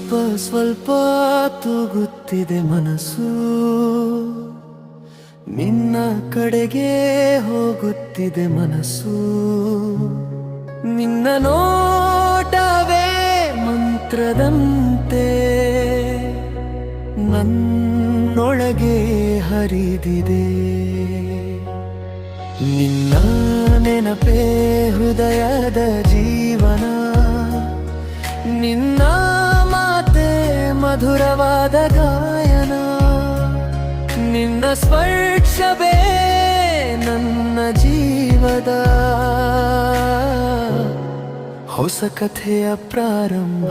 ಸ್ವಲ್ಪ ಸ್ವಲ್ಪ ತೂಗುತ್ತಿದೆ ಮನಸ್ಸು, ನಿನ್ನ ಕಡೆಗೆ ಹೋಗುತ್ತಿದೆ ಮನಸ್ಸು. ನಿನ್ನ ನೋಟವೇ ಮಂತ್ರದಂತೆ ನನ್ನೊಳಗೆ ಹರಿದಿದೆ. ನಿನ್ನ ನೆನಪೇ ಹೃದಯದ ಜೀವನ, ನಿನ್ನ ಮಾತೆ ಮಧುರವಾದ ಗಾಯನ, ನಿನ್ನ ಸ್ಪರ್ಶವೇ ನನ್ನ ಜೀವದ ಹೊಸ ಕಥೆಯ ಪ್ರಾರಂಭ.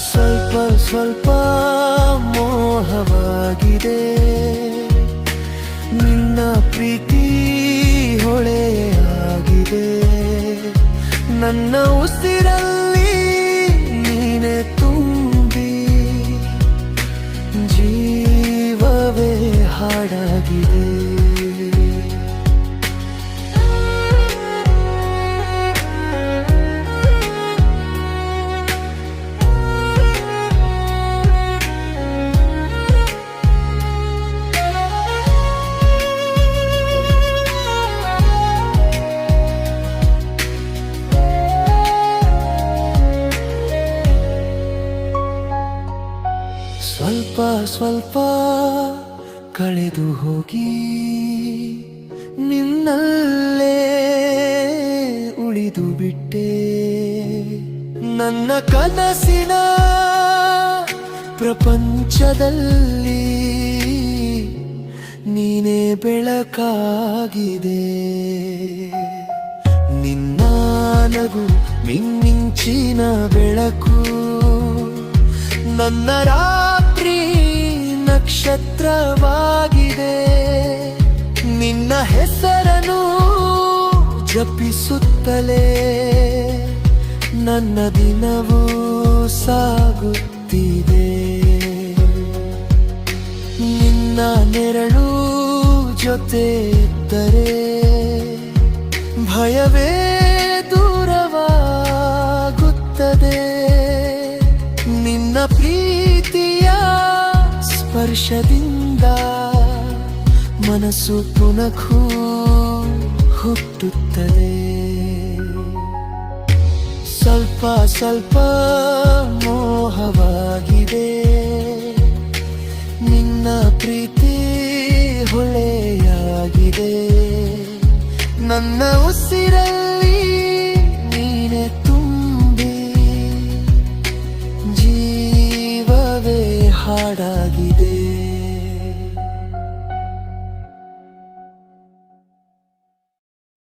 ಸ್ವಲ್ಪ ಸ್ವಲ್ಪ ಮೋಹವಾಗಿದೆ, ನಿನ್ನ ಪ್ರೀತಿ ಹೊಳೆಯಾಗಿದೆ. ನನ್ನ ಉಸಿರಲ್ಲಿ ನೀನೆ ತುಂಬಿ ಜೀವವೇ ಹಾಡಾಗಿದೆ. ಸ್ವಲ್ಪ ಸ್ವಲ್ಪ ಕಳೆದು ಹೋಗಿ ನಿನ್ನಲ್ಲೇ ಉಳಿದು ಬಿಟ್ಟೆ. ನನ್ನ ಕನಸಿನ ಪ್ರಪಂಚದಲ್ಲಿ ನೀನೇ ಬೆಳಕಾಗಿದೆ. ನಿನ್ನ ನಗು ಮಿಂಚಿನ ಬೆಳಕು, ನನ್ನ ರಾತ್ರಿ ನಕ್ಷತ್ರವಾಗಿದೆ. ನಿನ್ನ ಹೆಸರನ್ನು ಜಪಿಸುತ್ತಲೇ ನನ್ನ ದಿನವೂ ಸಾಗುತ್ತಿದೆ. ನಿನ್ನ ನೆರಳು ಜೊತೆ ಇದ್ದರೆ ಭಯವೇ ದೂರವಾಗುತ್ತದೆ. ನಿನ್ನ ಪ್ರೀತಿಯ ಸ್ಪರ್ಶದಿಂದ ಮನಸ್ಸು ಪುನಃ ಹುಟ್ಟುತ್ತದೆ. ಸ್ವಲ್ಪ ಸ್ವಲ್ಪ ಮೋಹವಾಗಿದೆ, ನಿನ್ನ ಪ್ರೀತಿ ಹೊಳೆಯಾಗಿದೆ. ನನ್ನ ಉಸಿರಲ್ಲಿ